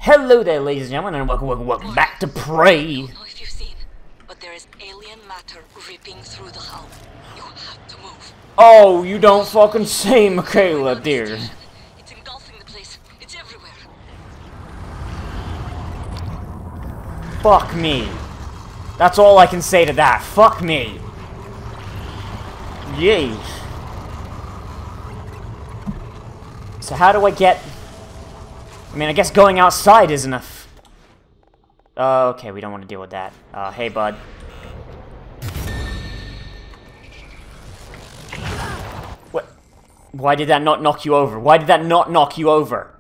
Hello there, ladies and gentlemen, and welcome back to Prey. I don't know if you've seen, but there is alien matter ripping through the hull. You have to move. Oh, you don't fucking say, Michaela, dear. It's engulfing the place. It's everywhere. Fuck me. That's all I can say to that. Fuck me. Yay. So how do I get... I mean, I guess going outside is enough. Okay, we don't want to deal with that. Hey, bud. What? Why did that not knock you over? Why did that not knock you over?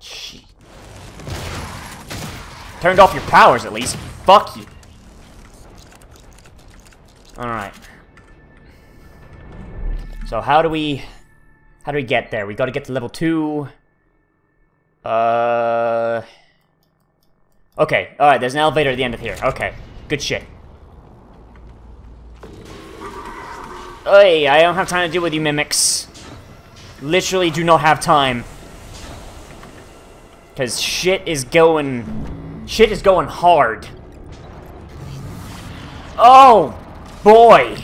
Shit. Turned off your powers, at least. Fuck you. Alright. So how do we get there? We gotta get to level 2. Okay, alright, there's an elevator at the end of here. Okay, good shit. Hey, I don't have time to deal with you mimics. Literally do not have time. Because shit is going hard. Oh, boy.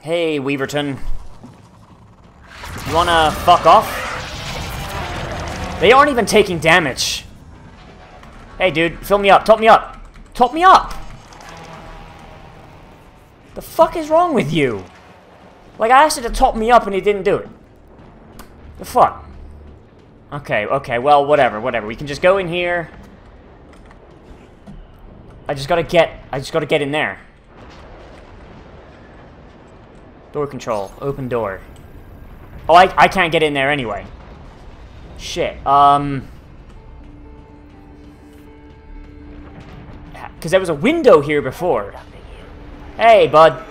Hey, Weaverton. You wanna fuck off? They aren't even taking damage. Hey, dude, fill me up. Top me up. Top me up! The fuck is wrong with you? Like, I asked it to top me up and he didn't do it. The fuck? Okay, well, whatever. We can just go in here. I just gotta get in there. Door control. Open door. Oh, I can't get in there anyway. Shit, because there was a window here before. Hey, bud.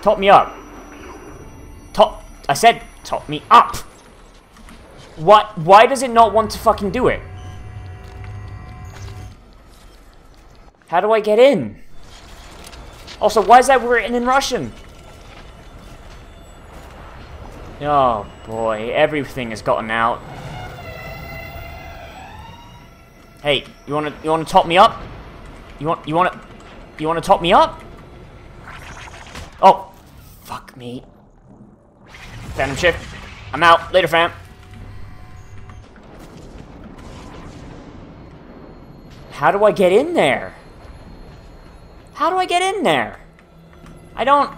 Top me up. I said top me up. What? Why does it not want to fucking do it? How do I get in? Also, why is that written in Russian? Oh boy, everything has gotten out. Hey, you wanna top me up? You wanna top me up? Oh, fuck me. Phantom shift. I'm out. Later, fam. How do I get in there? How do I get in there? I don't...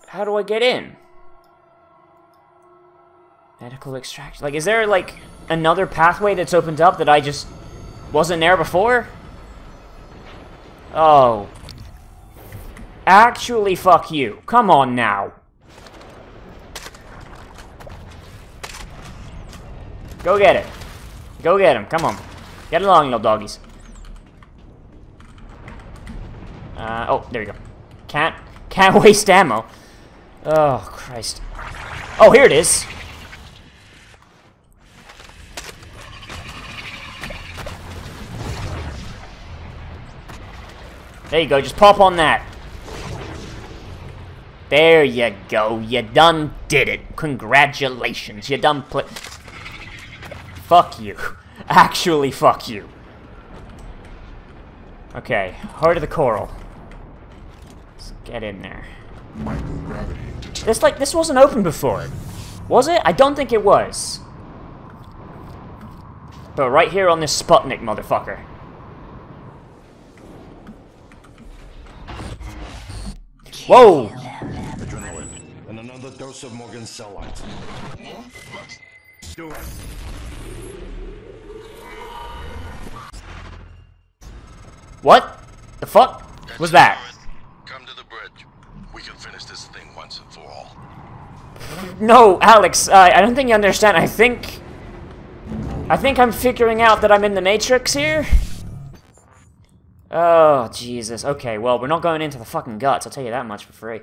How do I get in? Medical extraction. Like, is there, like, another pathway that's opened up that I just wasn't there before? Oh. Actually, fuck you. Come on now. Go get it. Go get him. Come on. Get along, little doggies. Oh, there we go. Can't waste ammo. Oh, Christ. Oh, here it is. There you go, just pop on that. There you go, you done did it. Congratulations, you done Fuck you. Actually, fuck you. Okay, Heart of the Coral. Let's get in there. This wasn't open before. Was it? I don't think it was. But right here on this Sputnik, motherfucker. Whoa! Adrenaline and another dose of Morgan's cell lines. Do it. What? The fuck was that? Come to the bridge. We can finish this thing once and for all. No, Alex, I don't think you understand. I think I'm figuring out that I'm in the Matrix here. Oh, Jesus. Okay, well, we're not going into the fucking guts, I'll tell you that much for free.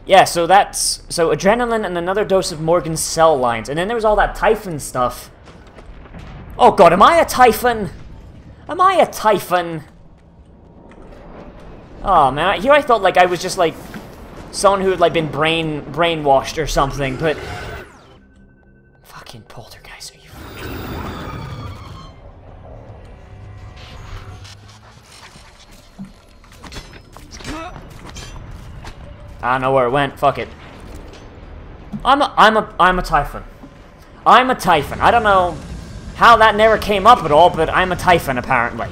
Yeah, so adrenaline and another dose of Morgan's cell lines. And then there was all that Typhon stuff. Oh god, am I a Typhon? Am I a Typhon? Oh man, here I thought like I was just like someone who had like been brainwashed or something, but fucking poltergeist, are you I don't know where it went. Fuck it. I'm a Typhon. I'm a Typhon. I don't know how that never came up at all, but I'm a Typhon apparently.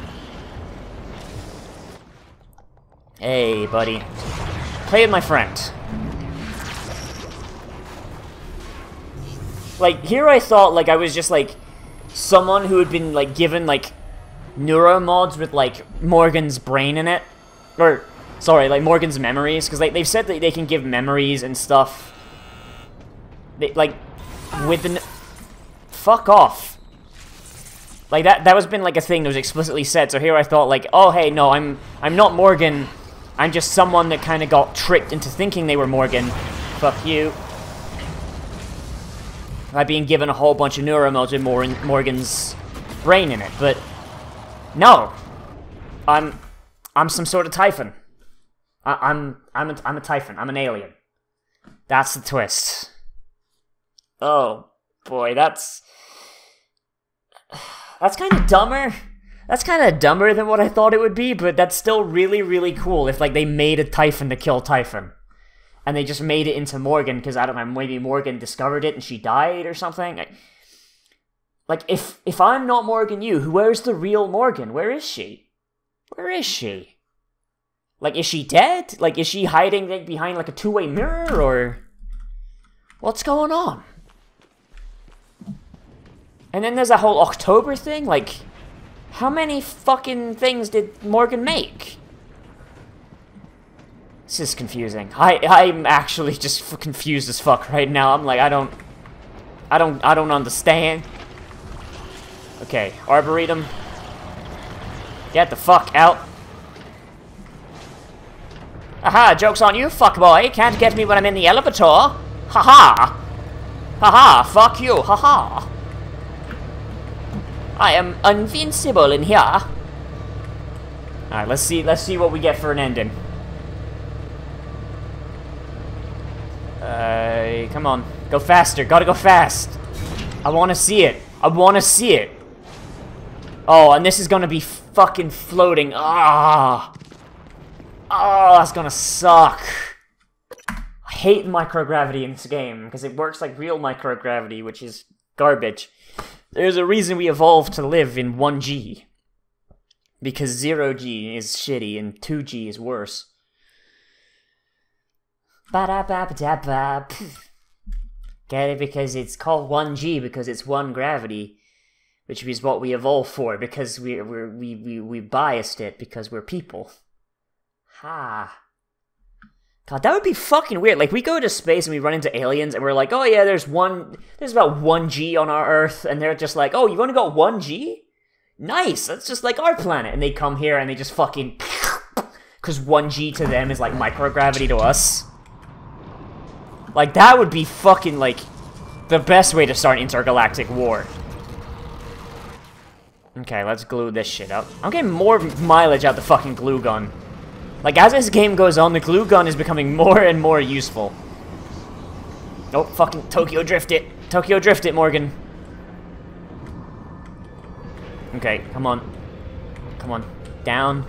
Hey, buddy. Play with my friend. Like, here I thought, like, I was just, like, someone who had been, like, given, like, neuromods with, like, Morgan's brain in it. Or, sorry, like, Morgan's memories. Because, like, they've said that they can give memories and stuff. They, like, with the... Fuck off. Like, that was been, like, a thing that was explicitly said. So here I thought, like, oh, hey, no, I'm not Morgan. I'm just someone that kind of got tricked into thinking they were Morgan. Fuck you. By being given a whole bunch of neuromods with Morgan's brain in it, but no, I'm some sort of Typhon. I'm a Typhon. I'm an alien. That's the twist. Oh boy, that's kind of dumber. That's kind of dumber than what I thought it would be, but that's still really, really cool if, like, they made a Typhon to kill Typhon. And they just made it into Morgan, because, I don't know, maybe Morgan discovered it and she died or something. Like, if I'm not Morgan Yu, where's the real Morgan? Where is she? Where is she? Like, is she dead? Like, is she hiding like, behind, like, a two-way mirror, or... What's going on? And then there's that whole October thing, like... How many fucking things did Morgan make? This is confusing. I'm actually just confused as fuck right now. I'm like, I don't understand. Okay, Arboretum. Get the fuck out. Aha, joke's on you, fuckboy. Can't get me when I'm in the elevator. Haha. Haha, fuck you, haha. I am invincible in here. Alright, let's see what we get for an ending. Come on. Go faster. Gotta go fast. I wanna see it. I wanna see it. Oh, and this is gonna be fucking floating. Ah. Oh, that's gonna suck. I hate microgravity in this game, because it works like real microgravity, which is garbage. There's a reason we evolved to live in 1G. Because 0G is shitty and 2G is worse. Ba-da-ba-ba-da-ba. Get it? Because it's called 1G because it's one gravity. Which is what we evolved for, because we biased it because we're people. Ha. God, that would be fucking weird. Like, we go to space and we run into aliens and we're like, oh yeah, there's about 1G on our Earth, and they're just like, oh, you've only got 1G? Nice, that's just like our planet. And they come here and they just fucking... Because 1G to them is like microgravity to us. Like, that would be fucking, like, the best way to start an intergalactic war. Okay, let's glue this shit up. I'm getting more mileage out the fucking glue gun. Like, as this game goes on, the glue gun is becoming more and more useful. Oh, fucking Tokyo Drift it. Tokyo Drift it, Morgan. Okay, come on. Come on. Down.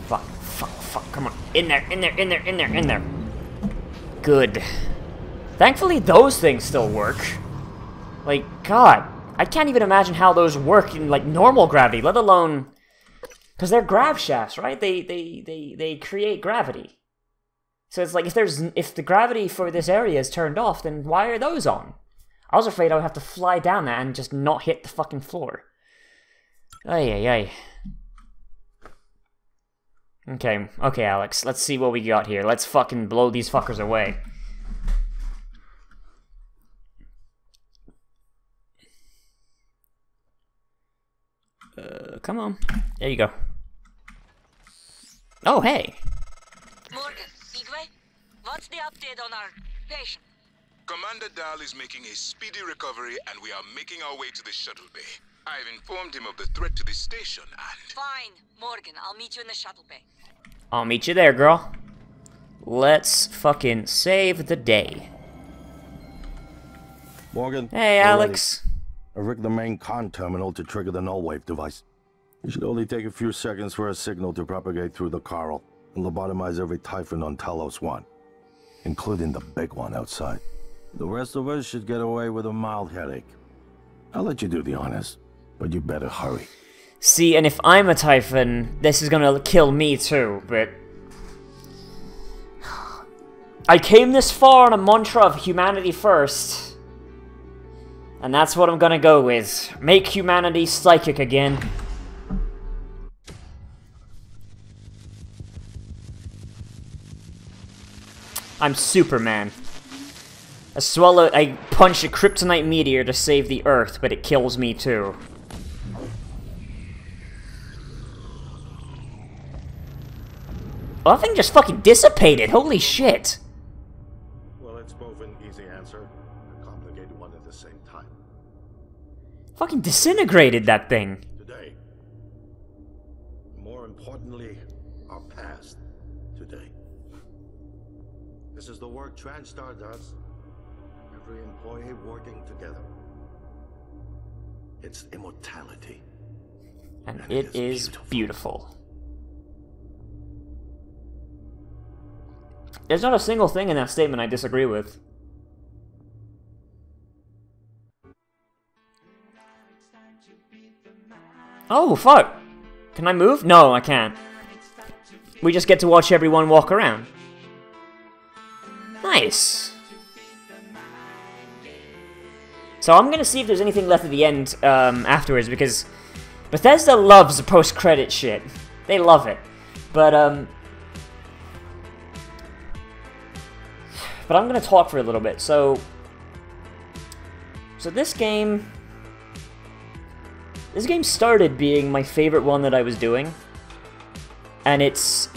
Fuck, fuck, fuck, come on. In there, in there, in there, in there, in there. Good. Thankfully, those things still work. Like, God, I can't even imagine how those work in, like, normal gravity, let alone... Because they're grav shafts, right? They create gravity. So it's like, if the gravity for this area is turned off, then why are those on? I was afraid I would have to fly down that and just not hit the fucking floor. Ay, ay, ay. Okay, okay, Alex. Let's see what we got here. Let's fucking blow these fuckers away. Come on. There you go. Oh, hey. Morgan, Igwe, what's the update on our patient? Commander Dahl is making a speedy recovery, and we are making our way to the shuttle bay. I've informed him of the threat to the station and... Fine. Morgan, I'll meet you in the shuttle bay. I'll meet you there, girl. Let's fucking save the day. Morgan. Hey, Alex. I've rigged the main con terminal to trigger the null wave device. It should only take a few seconds for a signal to propagate through the Coral and lobotomize every Typhon on Talos 1, including the big one outside. The rest of us should get away with a mild headache. I'll let you do the honors, but you better hurry. See, and if I'm a Typhon, this is gonna kill me too, but... I came this far on a mantra of humanity first. And that's what I'm gonna go with. Make humanity psychic again. I'm Superman. I punch a kryptonite meteor to save the Earth, but it kills me too. Well, that thing just fucking dissipated, holy shit! Well, it's both an easy answer and a complicated one at the same time. Fucking disintegrated, that thing. Today. More importantly, our past today. This is the work TranStar does. Every employee working together. It's immortality. And it is beautiful. There's not a single thing in that statement I disagree with. Oh, fuck! Can I move? No, I can't. We just get to watch everyone walk around. Nice! So I'm gonna see if there's anything left at the end afterwards, because Bethesda loves the post-credit shit. They love it. But I'm gonna talk for a little bit. So this game started being my favorite one that I was doing, and it's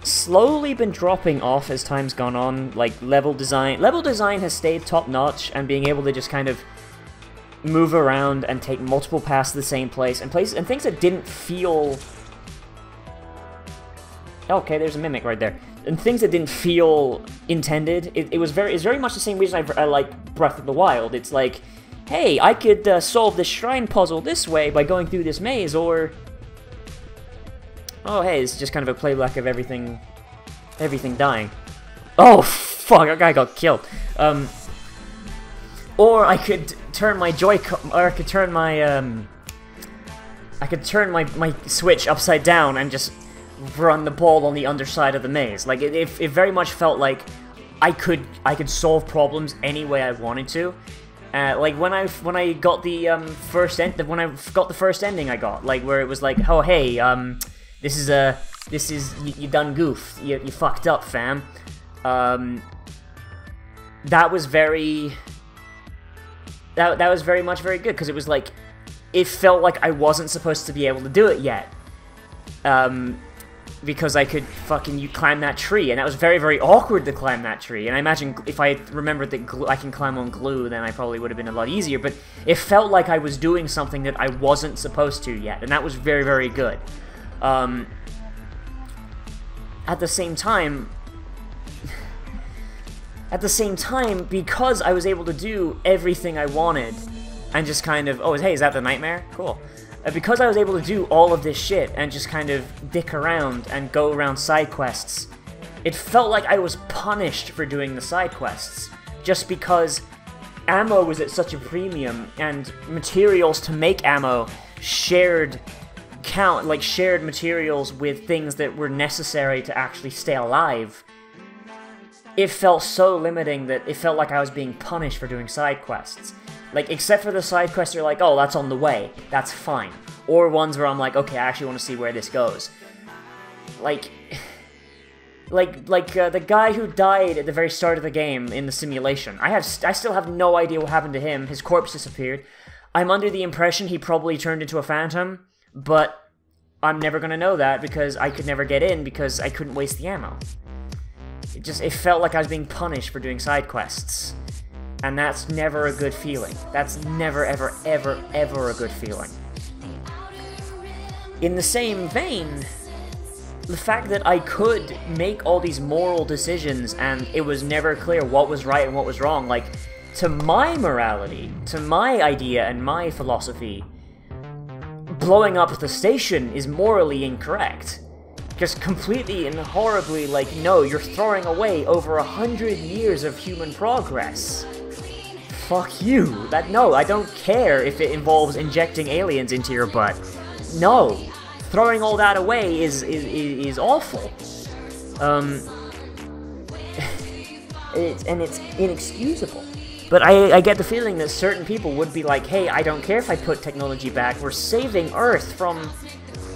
slowly been dropping off as time's gone on. Like, level design has stayed top-notch, and being able to just kind of move around and take multiple paths to the same place, and things that didn't feel... Okay, there's a mimic right there. And things that didn't feel intended. It's very much the same reason I like Breath of the Wild. It's like, hey, I could solve this shrine puzzle this way by going through this maze, or... Oh, hey, it's just kind of a playback of everything dying. Oh, fuck, that guy got killed. Or I could turn my Joy-Con, or I could turn my my Switch upside down and just run the ball on the underside of the maze. Like, it very much felt like I could solve problems any way I wanted to. Like when I got the first ending I got, like, where it was like, oh hey, this is you done goofed, you fucked up, fam. That was very much very good, because it was like, it felt like I wasn't supposed to be able to do it yet. Because I could fucking climb that tree, and that was very, very awkward to climb that tree. And I imagine if I had remembered that I can climb on glue, then I probably would have been a lot easier. But it felt like I was doing something that I wasn't supposed to yet, and that was very, very good. At the same time, because I was able to do everything I wanted, and just kind of, oh, hey, is that the nightmare? Cool. Because I was able to do all of this shit and just kind of dick around and go around side quests, it felt like I was punished for doing the side quests, just because ammo was at such a premium, and materials to make ammo shared materials with things that were necessary to actually stay alive. It felt so limiting that it felt like I was being punished for doing side quests. Like, except for the side quests are like, oh, that's on the way, that's fine. Or ones where I'm like, okay, I actually want to see where this goes. Like the guy who died at the very start of the game in the simulation. I still have no idea what happened to him. His corpse disappeared. I'm under the impression he probably turned into a phantom, but I'm never gonna know that because I could never get in because I couldn't waste the ammo. It felt like I was being punished for doing side quests. And that's never a good feeling. That's never, ever, ever, ever a good feeling. In the same vein, the fact that I could make all these moral decisions and it was never clear what was right and what was wrong, like, to my morality, to my idea and my philosophy, blowing up the station is morally incorrect. Just completely and horribly, like, no, you're throwing away over 100 years of human progress. Fuck you. No, I don't care if it involves injecting aliens into your butt. No. Throwing all that away is awful. It's inexcusable. But I get the feeling that certain people would be like, hey, I don't care if I put technology back, we're saving Earth from,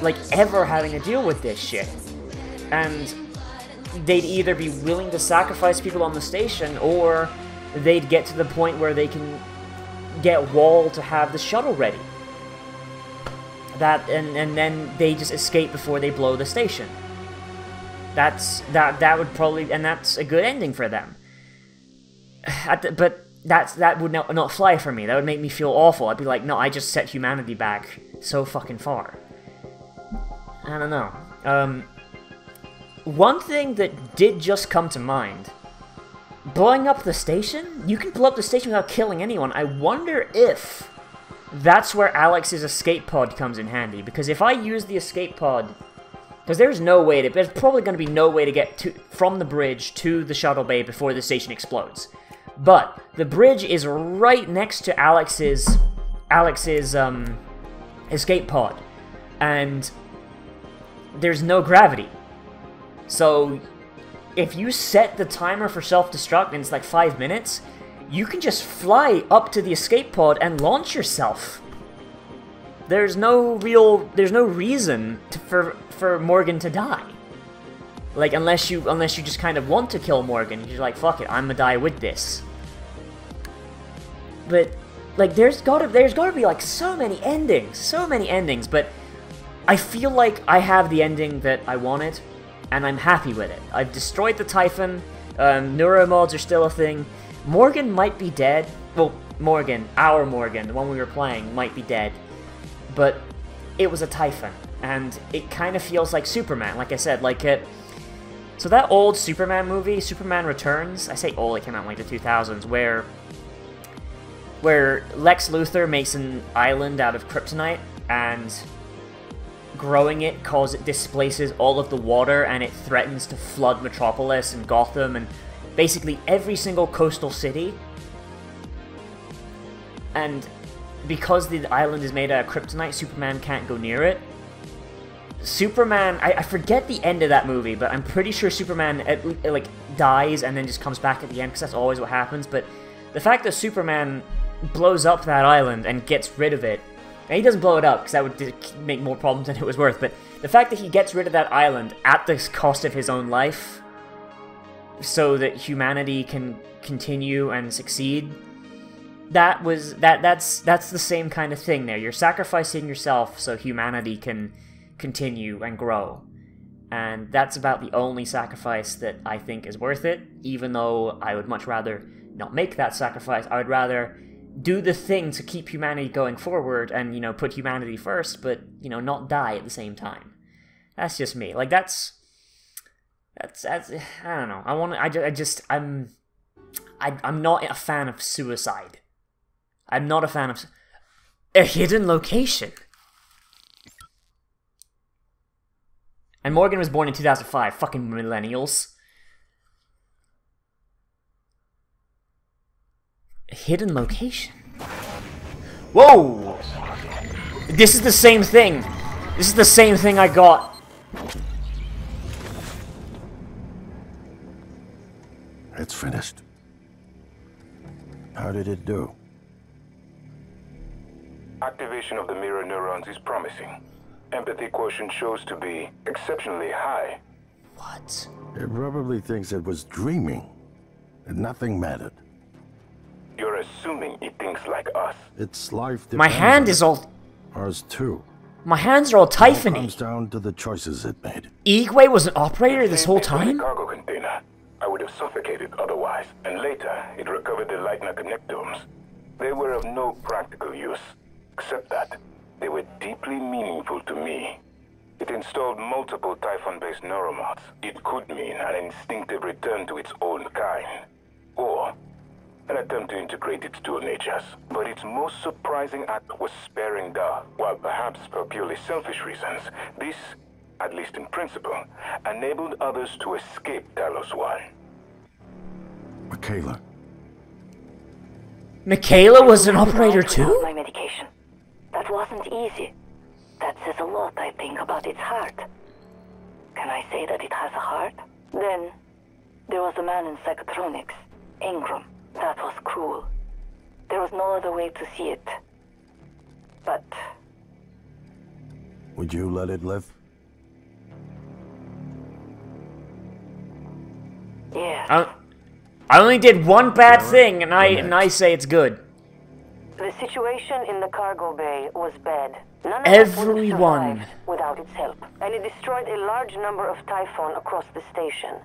like, ever having to deal with this shit. And they'd either be willing to sacrifice people on the station, or they'd get to the point where they can get Wall to have the shuttle ready. And then they just escape before they blow the station. That would probably, and that's a good ending for them. But that would not fly for me. That would make me feel awful. I'd be like, no, I just set humanity back so fucking far. I don't know. One thing that did just come to mind. Blowing up the station? You can blow up the station without killing anyone. I wonder if that's where Alex's escape pod comes in handy. Because if I use the escape pod... Because there's probably going to be no way to get from the bridge to the shuttle bay before the station explodes. But the bridge is right next to Alex's escape pod. And there's no gravity. So if you set the timer for self-destruct and it's like 5 minutes, you can just fly up to the escape pod and launch yourself. There's no reason for Morgan to die. Like, unless you just kind of want to kill Morgan, you're like, fuck it, I'm gonna die with this. But like, there's gotta be like so many endings, but I feel like I have the ending that I wanted, and I'm happy with it. I've destroyed the Typhon, neuromods are still a thing. Morgan might be dead. Well, our Morgan, the one we were playing, might be dead. But it was a Typhon, and it kind of feels like Superman, like I said, like it. So that old Superman movie, Superman Returns, I say old, it came out in like the 2000s, where Lex Luthor makes an island out of kryptonite, and growing it displaces all of the water, and it threatens to flood Metropolis and Gotham and basically every single coastal city. And because the island is made out of kryptonite, Superman can't go near it. Superman, I forget the end of that movie, but I'm pretty sure Superman like dies and then just comes back at the end, because that's always what happens. But the fact that Superman blows up that island and gets rid of it, and he doesn't blow it up because that would make more problems than it was worth, but the fact that he gets rid of that island at the cost of his own life so that humanity can continue and succeed, that's the same kind of thing there. You're sacrificing yourself so humanity can continue and grow. And that's about the only sacrifice that I think is worth it, even though I would much rather not make that sacrifice. I would rather do the thing to keep humanity going forward and, put humanity first, but, not die at the same time. That's just me. Like, that's I don't know. I'm not a fan of suicide. I'm not a fan of a hidden location. And Morgan was born in 2005. Fucking millennials. A hidden location. Whoa! This is the same thing. This is the same thing I got. It's finished. How did it do? Activation of the mirror neurons is promising. Empathy quotient shows to be exceptionally high. What? It probably thinks it was dreaming, and nothing mattered. You're assuming it thinks like us. Its life My depends hand on is all... Ours too. My hands are all It all Typhony. comes down to the choices it made. Igwe was an operator this whole time? Cargo container. I would have suffocated otherwise. And later, it recovered the Lightner connectomes. They were of no practical use, except that they were deeply meaningful to me. It installed multiple Typhon-based neuromods. It could mean an instinctive return to its own kind, or an attempt to integrate its dual natures. But its most surprising act was sparing Dar. While perhaps for purely selfish reasons, this, at least in principle, enabled others to escape Talos 1. Michaela. Michaela was an operator too? My medication. That wasn't easy. That says a lot, I think, about its heart. Can I say that it has a heart? Then, there was a man in Psychotronics, Ingram. That was cruel. There was no other way to see it. But... Would you let it live? yes. I only did one bad thing, and I say it's good. The situation in the cargo bay was bad. None of us would have Everyone. survived without its help. And it destroyed a large number of Typhon across the station.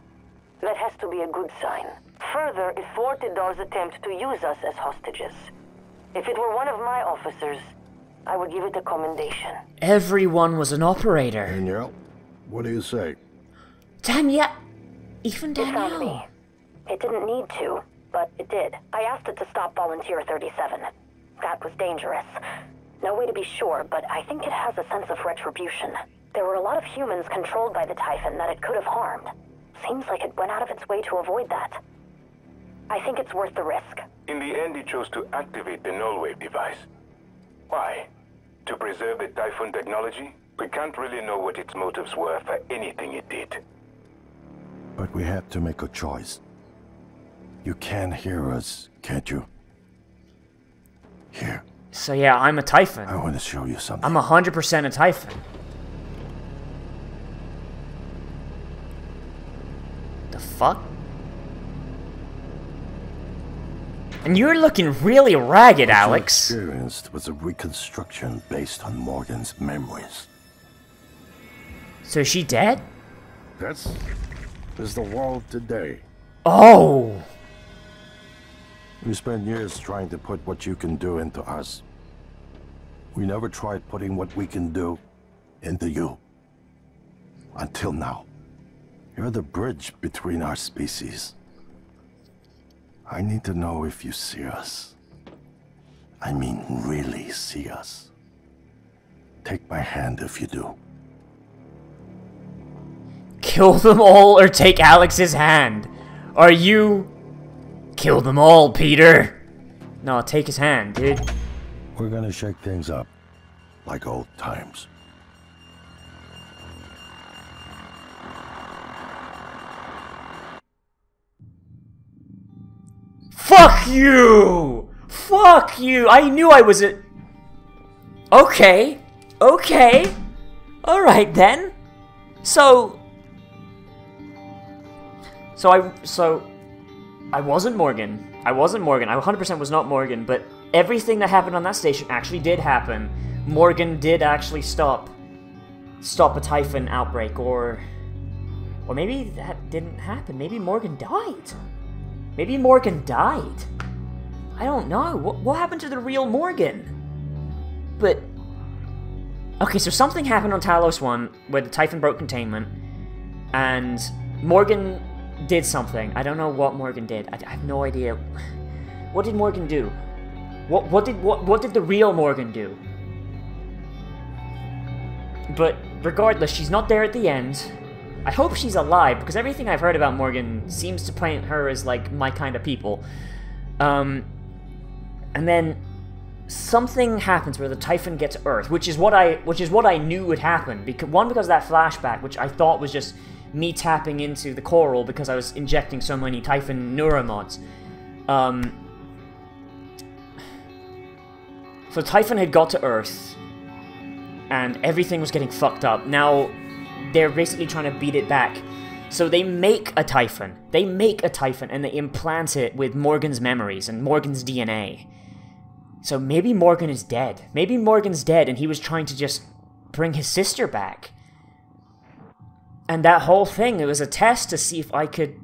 That has to be a good sign. Further, it thwarted Dar's attempt to use us as hostages. If it were one of my officers, I would give it a commendation. Everyone was an operator. Danielle, what do you say? Danielle. Even It found Danielle. me. It didn't need to, but it did. I asked it to stop Volunteer 37. That was dangerous. No way to be sure, but I think it has a sense of retribution. There were a lot of humans controlled by the Typhon that it could have harmed. Seems like it went out of its way to avoid that. I think it's worth the risk. In the end, it chose to activate the null-wave device. Why? To preserve the Typhon technology? We can't really know what its motives were for anything it did. But we have to make a choice. You can hear us, can't you? Here, So yeah, I'm a Typhon. I want to show you something. I'm 100% a Typhon. The fuck? And you're looking really ragged, What you Alex. experienced was a reconstruction based on Morgan's memories. So is she dead? This is the world today. Oh! We spent years trying to put what you can do into us. We never tried putting what we can do into you. Until now. You're the bridge between our species. I need to know if you see us. I mean, really see us. Take my hand if you do. Kill them all or take Alex's hand. Are you... Kill them all, Peter. No, take his hand, dude. We're gonna shake things up. Like old times. Fuck you! Fuck you! I knew I was a... Okay. Okay. Alright then. So I wasn't Morgan. I 100% was not Morgan, but everything that happened on that station actually did happen. Morgan did actually stop a Typhon outbreak, or maybe that didn't happen. Maybe Morgan died. Maybe Morgan died. I don't know. What happened to the real Morgan? But okay, so something happened on Talos 1 where the Typhon broke containment, and Morgan did something. I don't know what Morgan did. I have no idea. What did Morgan do? What did the real Morgan do? But regardless, she's not there at the end. I hope she's alive, because everything I've heard about Morgan seems to paint her as like my kind of people. And then something happens where the Typhon gets Earth, which is what I knew would happen. Because of that flashback, which I thought was just me tapping into the coral because I was injecting so many Typhon neuromods. So Typhon had got to Earth, and everything was getting fucked up. Now, they're basically trying to beat it back. So they make a Typhon. And they implant it with Morgan's memories and Morgan's DNA. So maybe Morgan is dead. Maybe Morgan's dead and he was trying to just bring his sister back. And that whole thing, it was a test to see if I could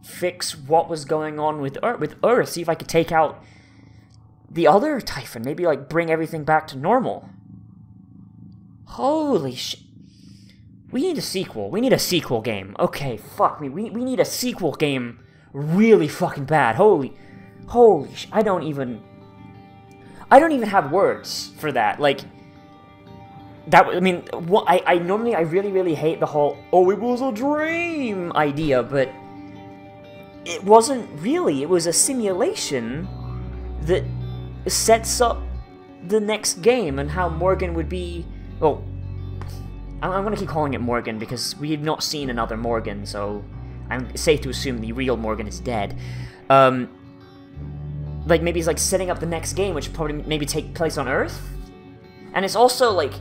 fix what was going on with Earth, see if I could take out the other Typhon, maybe like bring everything back to normal. Holy shit. We need a sequel. We need a sequel game. Okay, fuck me. We need a sequel game really fucking bad. Holy sh... I don't even have words for that. Like, that... I mean, what, I normally, I really hate the whole, oh, it was a dream idea, but it wasn't really. It was a simulation that sets up the next game and how Morgan would be... Well, I'm going to keep calling it Morgan because we have not seen another Morgan, so I'm safe to assume the real Morgan is dead. Like, maybe it's like setting up the next game, which probably maybe take place on Earth? And it's also, like,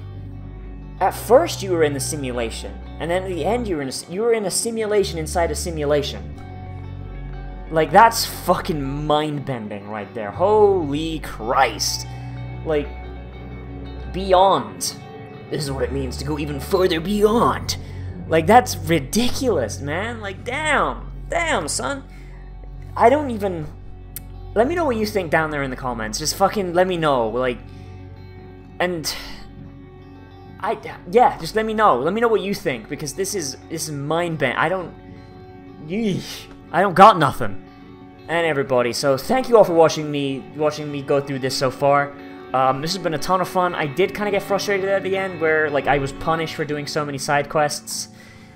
at first you were in the simulation, and then at the end you were in a simulation inside a simulation. Like, that's fucking mind-bending right there. Holy Christ. Like, beyond. This is what it means to go even further beyond. Like, that's ridiculous, man. Like, damn, son. I don't even... Let me know what you think down there in the comments. Just fucking let me know, like... And... Yeah, just let me know. Let me know what you think, because this is mind-bent. I don't got nothing. And everybody, so thank you all for watching me go through this so far. This has been a ton of fun. I did kind of get frustrated at the end where, like, I was punished for doing so many side quests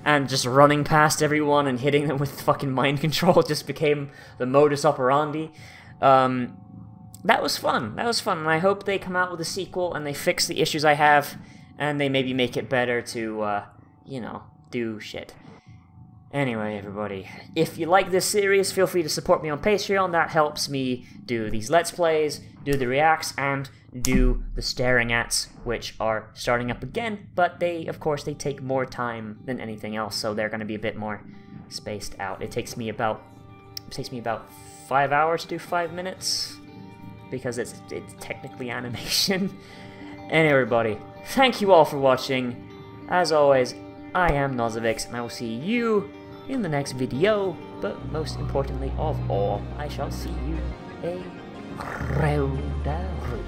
and just running past everyone and hitting them with fucking mind control just became the modus operandi. That was fun. That was fun, and I hope they come out with a sequel and they fix the issues I have and they maybe make it better to, you know, do shit. Anyway, everybody, if you like this series, feel free to support me on Patreon. That helps me do these Let's Plays, do the reacts, and do the staring ats, which are starting up again, but of course, they take more time than anything else, so they're going to be a bit more spaced out. It takes me about 5 hours to do 5 minutes, because it's technically animation. And everybody, thank you all for watching. As always, I am Nosovix, and I will see you in the next video, but most importantly of all, I shall see you a Roda Roo.